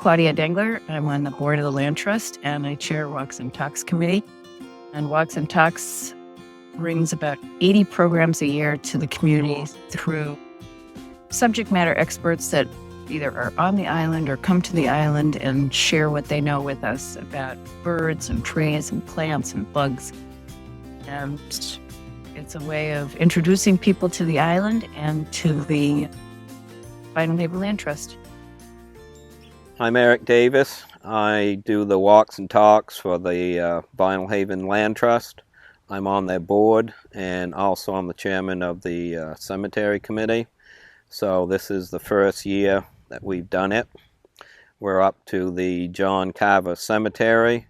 Claudia Dengler. I'm on the board of the Land Trust and I chair Walks and Talks Committee. And Walks and Talks brings about 80 programs a year to the community through subject matter experts that either are on the island or come to the island and share what they know with us about birds and trees and plants and bugs. And it's a way of introducing people to the island and to the Vinyl Haven Land Trust. I'm Eric Davis. I do the walks and talks for the Vinyl Haven Land Trust. I'm on their board and also I'm the chairman of the cemetery committee. So this is the first year that we've done it. We're up to the John Carver Cemetery,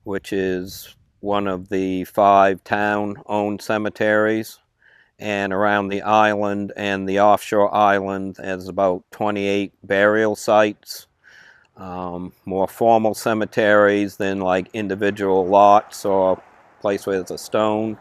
which is one of the 5 town-owned cemeteries. And around the island and the offshore island, there's about 28 burial sites. More formal cemeteries than like individual lots or a place where there's a stone.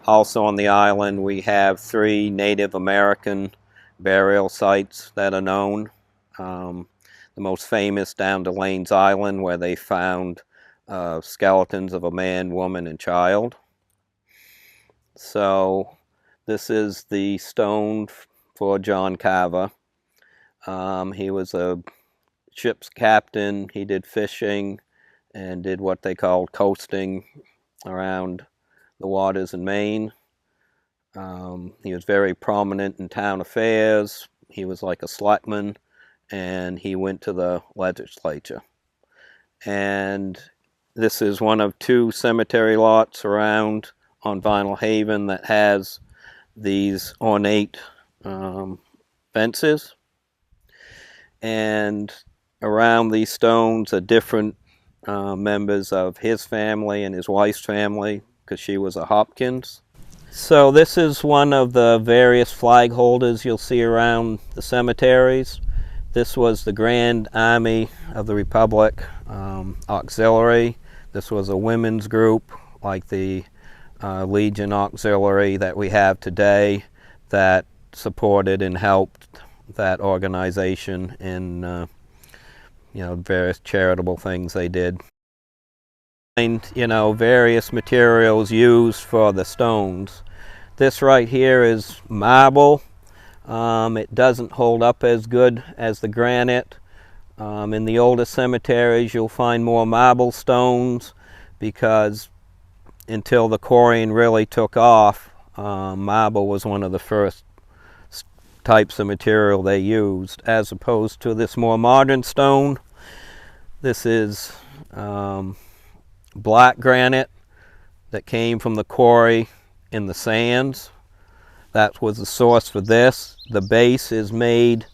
Also on the island we have 3 Native American burial sites that are known. The most famous down to Lane's Island, where they found skeletons of a man, woman, and child. So this is the stone for John Carver. He was a ship's captain. He did fishing and did what they called coasting around the waters in Maine. He was very prominent in town affairs. He was like a selectman, and he went to the legislature. And this is one of 2 cemetery lots around on Vinyl Haven that has these ornate fences. And around these stones are different members of his family and his wife's family, because she was a Hopkins. So this is one of the various flag holders you'll see around the cemeteries. This was the Grand Army of the Republic Auxiliary. This was a women's group like the Legion Auxiliary that we have today that supported and helped that organization in various charitable things they did. And various materials used for the stones. This right here is marble. It doesn't hold up as good as the granite. In the older cemeteries you'll find more marble stones, because until the quarrying really took off, marble was one of the first types of material they used, as opposed to this more modern stone. This is black granite that came from the quarry in the sands. That was the source for this. The base is made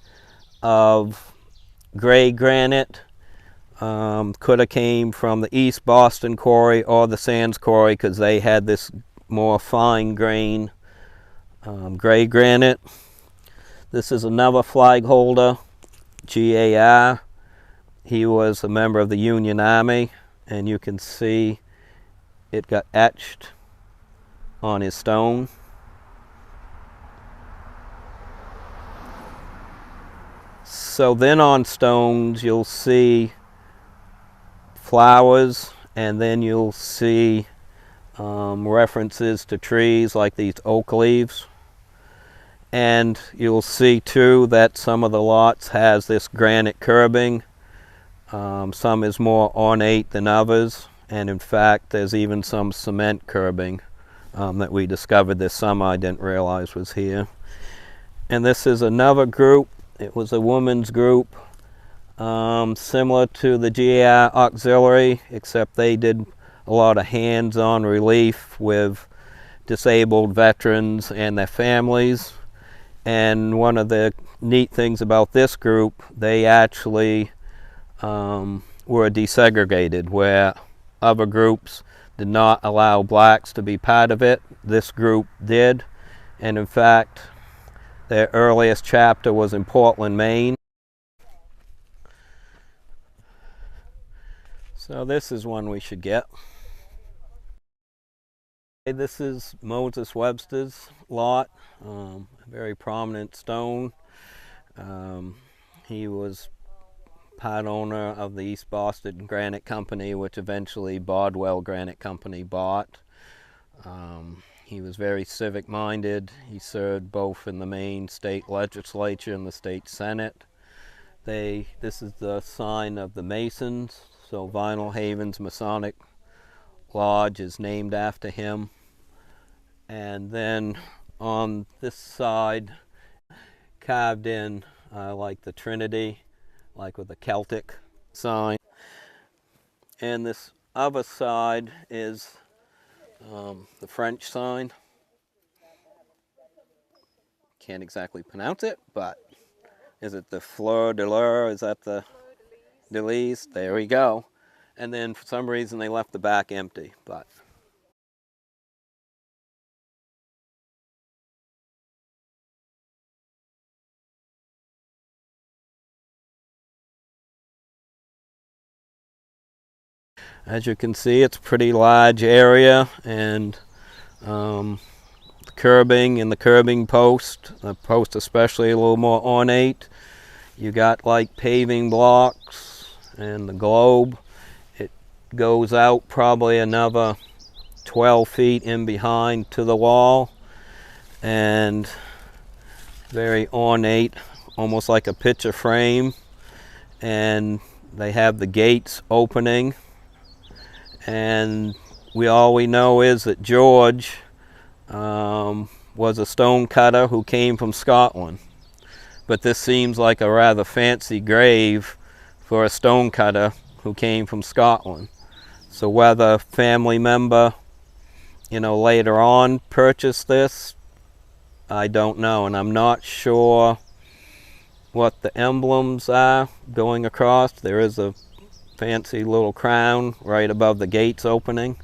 of gray granite. Could have came from the East Boston quarry or the Sands quarry, because they had this more fine grain gray granite. This is another flag holder, GAR. He was a member of the Union Army, and you can see it got etched on his stone. So then on stones you'll see flowers, and then you'll see references to trees like these oak leaves. And you'll see too that some of the lots has this granite curbing. Some is more ornate than others, and in fact there's even some cement curbing that we discovered this summer I didn't realize was here. And this is another group. It was a women's group, similar to the GAR Auxiliary, except they did a lot of hands-on relief with disabled veterans and their families. And one of the neat things about this group, they actually were desegregated, where other groups did not allow blacks to be part of it. This group did, and in fact their earliest chapter was in Portland, Maine. So this is one we should get. This is Moses Webster's lot, a very prominent stone. He was part owner of the East Boston Granite Company, which eventually Bardwell Granite Company bought. He was very civic-minded. He served both in the Maine state legislature and the state senate. This is the sign of the Masons, so Vinyl Haven's Masonic Lodge is named after him. And then on this side, carved in like the Trinity, like with a Celtic sign. And this other side is the French sign. Can't exactly pronounce it, but is it the Fleur de Lis? Is that the de Lis? There we go. And then for some reason they left the back empty, but as you can see, it's a pretty large area, and the curbing and the curbing post, the post especially a little more ornate. You got like paving blocks and the globe. It goes out probably another 12 feet in behind to the wall, and very ornate, almost like a picture frame. And they have the gates opening, and all we know is that George was a stone cutter who came from Scotland. But this seems like a rather fancy grave for a stone cutter who came from Scotland. So whether a family member, later on purchased this, I don't know. And I'm not sure what the emblems are going across. There is a fancy little crown right above the gates opening.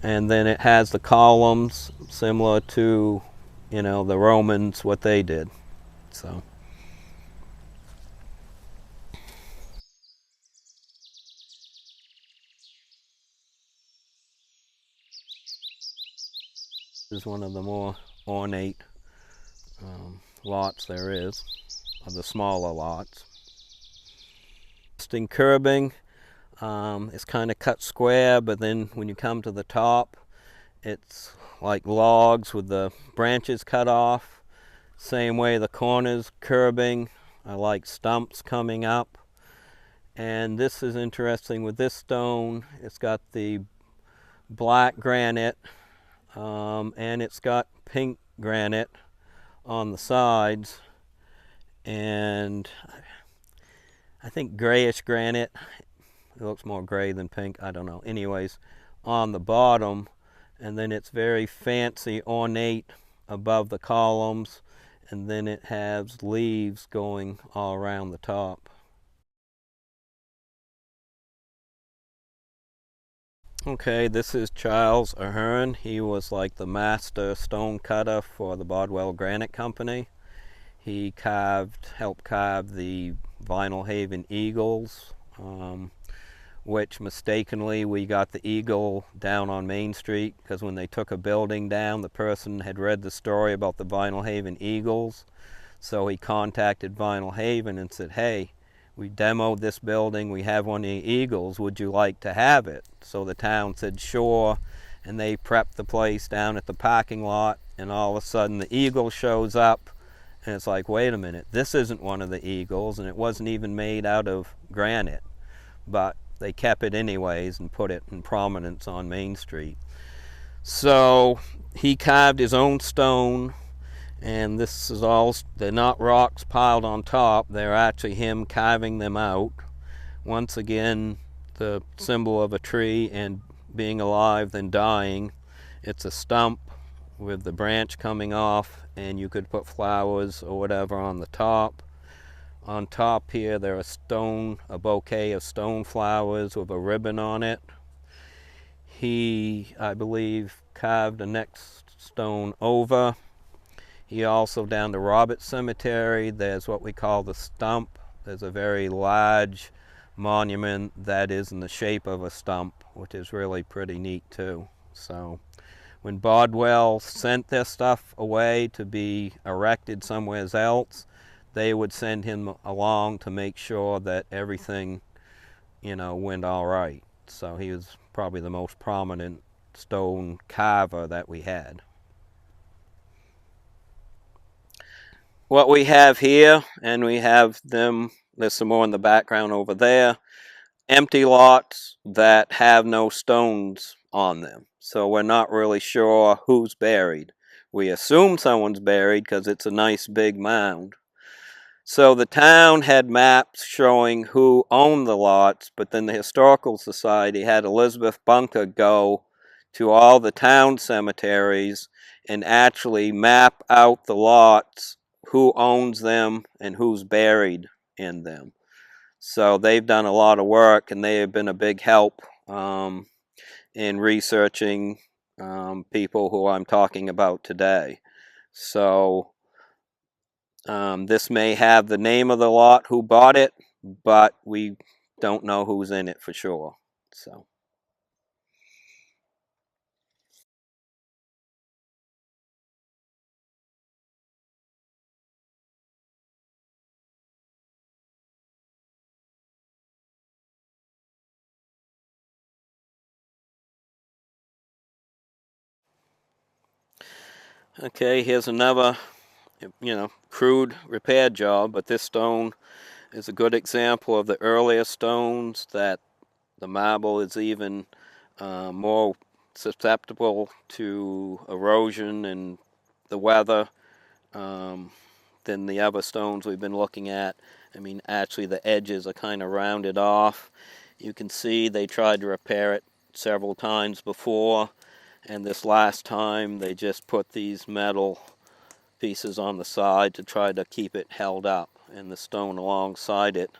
And then it has the columns similar to, the Romans, what they did. So. This is one of the more ornate lots there is, of the smaller lots. In curbing, it's kind of cut square, but then when you come to the top, it's like logs with the branches cut off. Same way the corners curbing, I like stumps coming up. And this is interesting with this stone. It's got the black granite, and it's got pink granite on the sides, and I think grayish granite. It looks more gray than pink, I don't know. Anyways, on the bottom, and then it's very fancy, ornate above the columns, and then it has leaves going all around the top. Okay, this is Charles Ahern. He was like the master stone cutter for the Bardwell Granite Company. He helped carve the Vinyl Haven eagles, which mistakenly we got the eagle down on Main Street because when they took a building down, the person had read the story about the Vinyl Haven eagles. So he contacted Vinyl Haven and said, hey, we demoed this building, we have one of the eagles, would you like to have it? So the town said sure, and they prepped the place down at the parking lot, and all of a sudden the eagle shows up, and it's like, wait a minute, this isn't one of the eagles, and it wasn't even made out of granite, but they kept it anyways and put it in prominence on Main Street. So he carved his own stone, and this is all, they're not rocks piled on top, they're actually him carving them out. Once again, the symbol of a tree and being alive then dying. It's a stump with the branch coming off, and you could put flowers or whatever on the top. On top here there are a bouquet of stone flowers with a ribbon on it. He, I believe, carved the next stone over. He also, down the Roberts Cemetery, there's what we call the stump. There's a very large monument that is in the shape of a stump, which is really pretty neat too. So when Bardwell sent their stuff away to be erected somewhere else, they would send him along to make sure that everything, went all right. So he was probably the most prominent stone carver that we had. What we have here, and we have them, there's some more in the background over there, empty lots that have no stones on them. So we're not really sure who's buried. We assume someone's buried because it's a nice big mound. So the town had maps showing who owned the lots, but then the Historical Society had Elizabeth Bunker go to all the town cemeteries and actually map out the lots, who owns them and who's buried in them. So they've done a lot of work, and they have been a big help in researching people who I'm talking about today. So this may have the name of the lot, who bought it, but we don't know who's in it for sure. So. Okay, here's another, crude repair job, but this stone is a good example of the earlier stones that the marble is even more susceptible to erosion and the weather than the other stones we've been looking at. I mean, actually the edges are kind of rounded off. You can see they tried to repair it several times before, and this last time they just put these metal pieces on the side to try to keep it held up, and the stone alongside it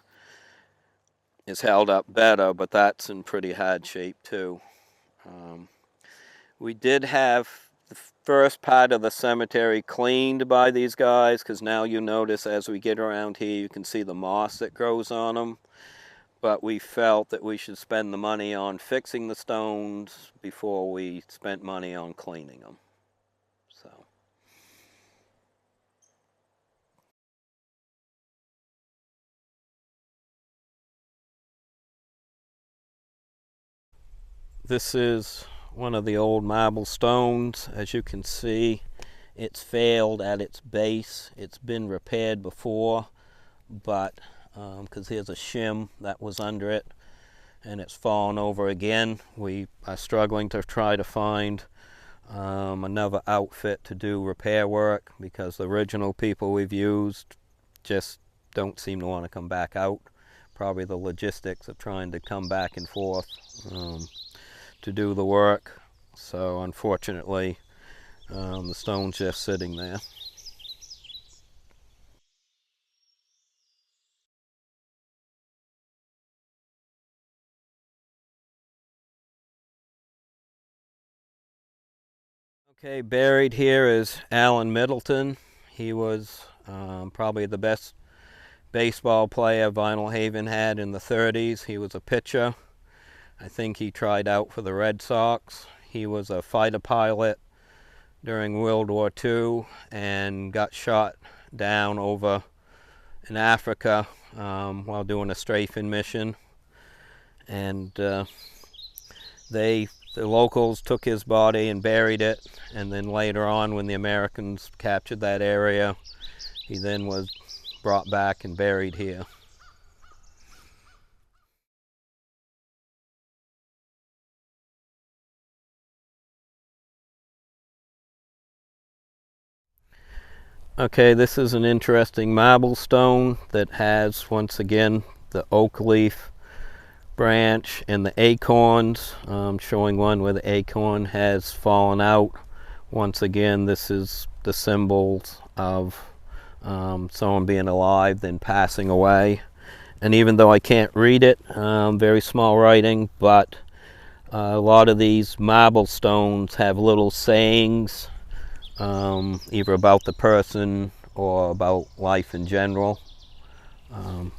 is held up better, but that's in pretty hard shape too. We did have the first part of the cemetery cleaned by these guys, because now you notice as we get around here you can see the moss that grows on them. But we felt that we should spend the money on fixing the stones before we spent money on cleaning them. So. This is one of the old marble stones. As you can see, it's failed at its base. It's been repaired before, but because here's a shim that was under it, and it's fallen over again. We are struggling to try to find another outfit to do repair work, because the original people we've used just don't seem to want to come back out. Probably the logistics of trying to come back and forth to do the work. So unfortunately, the stone's just sitting there. Okay, buried here is Alan Middleton. He was probably the best baseball player Vinyl Haven had in the 30s. He was a pitcher. I think he tried out for the Red Sox. He was a fighter pilot during World War II and got shot down over in Africa while doing a strafing mission. And the locals took his body and buried it, and then later on, when the Americans captured that area, he then was brought back and buried here. Okay, this is an interesting marble stone that has, once again, the oak leaf branch and the acorns, showing one where the acorn has fallen out. Once again, this is the symbols of someone being alive then passing away. And even though I can't read it, very small writing, but a lot of these marble stones have little sayings, either about the person or about life in general. And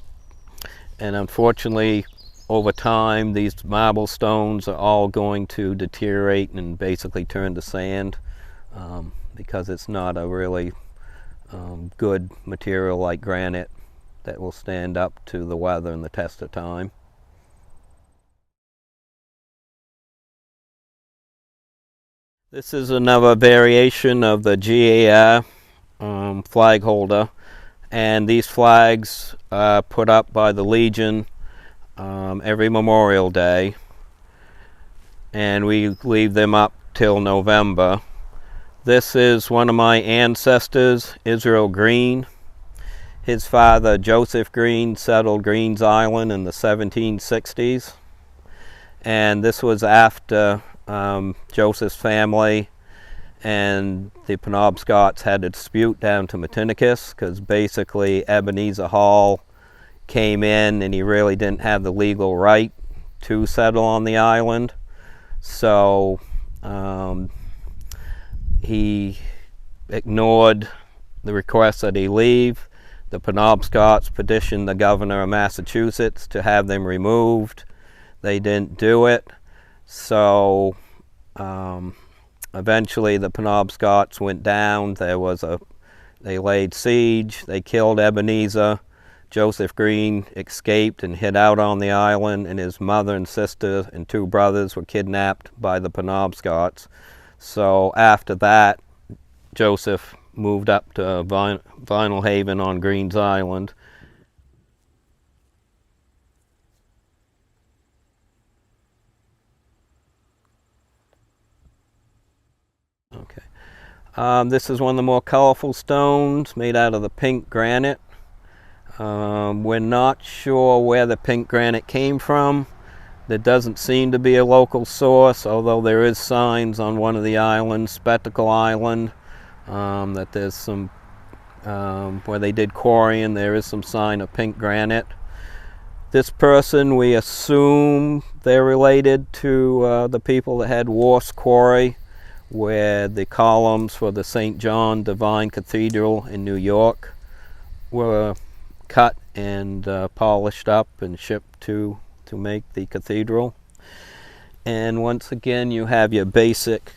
unfortunately, over time, these marble stones are all going to deteriorate and basically turn to sand, because it's not a really good material like granite that will stand up to the weather and the test of time. This is another variation of the GAR flag holder, and these flags are put up by the Legion every Memorial Day, and we leave them up till November. This is one of my ancestors, Israel Green. His father, Joseph Green, settled Green's Island in the 1760s, and this was after Joseph's family and the Penobscots had a dispute down to Matinicus, because basically Ebenezer Hall came in and he really didn't have the legal right to settle on the island. So he ignored the request that he leave. The Penobscots petitioned the governor of Massachusetts to have them removed. They didn't do it. So eventually the Penobscots went down. They laid siege. They killed Ebenezer. Joseph Green escaped and hid out on the island, and his mother and sister and 2 brothers were kidnapped by the Penobscots. So after that, Joseph moved up to Vinyl Haven on Green's Island. Okay. This is one of the more colorful stones, made out of the pink granite. We're not sure where the pink granite came from. There doesn't seem to be a local source, although there is signs on one of the islands, Spectacle Island, that there's some, where they did quarrying, there is some sign of pink granite. This person, we assume they're related to the people that had Wharf's Quarry, where the columns for the St. John Divine Cathedral in New York were cut and polished up and shipped to make the cathedral. And once again, you have your basic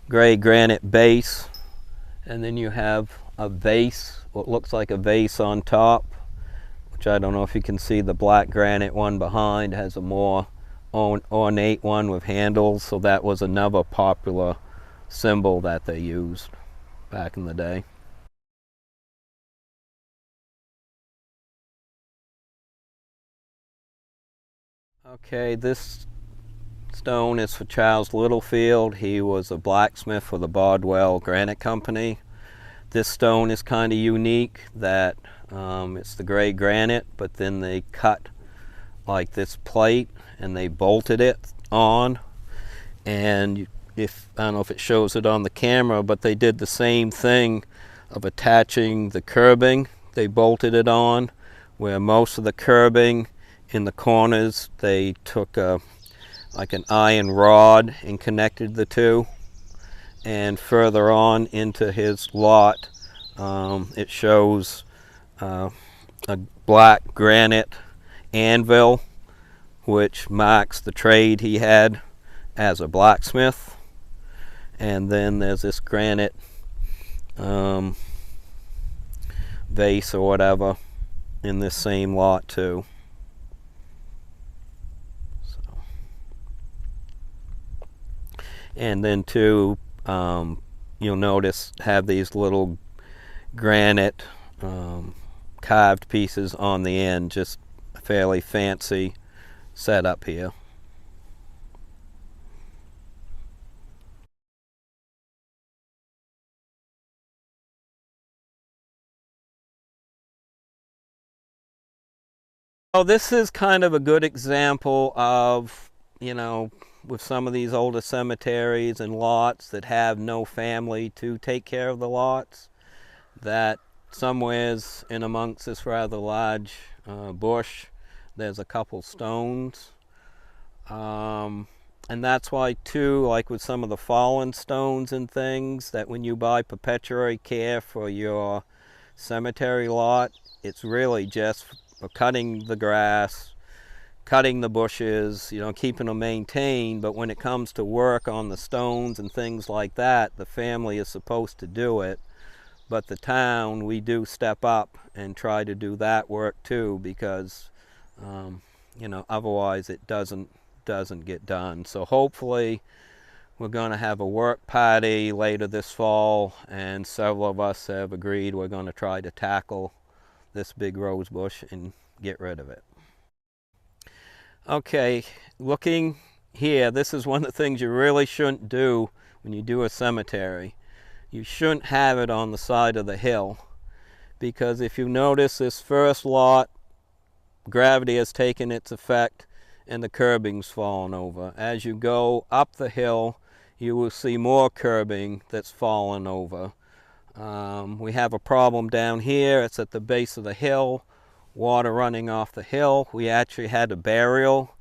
gray granite base, and then you have a vase, what looks like a vase on top, which I don't know if you can see. The black granite one behind has a more ornate one with handles, so that was another popular symbol that they used back in the day. Okay, this stone is for Charles Littlefield. He was a blacksmith for the Bardwell Granite Company. This stone is kind of unique, that it's the gray granite, but then they cut like this plate and they bolted it on. And I don't know if it shows it on the camera, but they did the same thing of attaching the curbing. They bolted it on, where most of the curbing in the corners, they took like an iron rod and connected the two. And further on into his lot, it shows a black granite anvil, which marks the trade he had as a blacksmith. And then there's this granite vase or whatever in this same lot too. And then too, you'll notice have these little granite carved pieces on the end, just a fairly fancy setup here. So this is kind of a good example of, with some of these older cemeteries and lots that have no family to take care of the lots, that somewheres in amongst this rather large bush, there's a couple stones. And that's why too, like with some of the fallen stones and things, that when you buy perpetuary care for your cemetery lot, it's really just for cutting the grass, cutting the bushes, keeping them maintained. But when it comes to work on the stones and things like that, the family is supposed to do it. but the town, we do step up and try to do that work too, because you know, otherwise it doesn't get done. So hopefully we're going to have a work party later this fall, and several of us have agreed we're going to try to tackle this big rose bush and get rid of it. Okay, looking here, this is one of the things you really shouldn't do when you do a cemetery. You shouldn't have it on the side of the hill, because if you notice, this first lot, gravity has taken its effect and the curbing's fallen over. As you go up the hill, you will see more curbing that's fallen over. We have a problem down here. It's at the base of the hill, water running off the hill. We actually had a burial,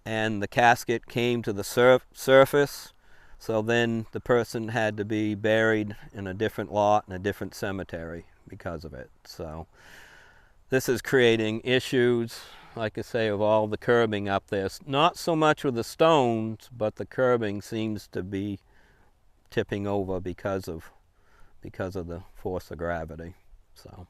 and the casket came to the surface. So then the person had to be buried in a different lot in a different cemetery because of it. So this is creating issues, like I say, of all the curbing up there. Not so much with the stones, but the curbing seems to be tipping over because of the force of gravity. So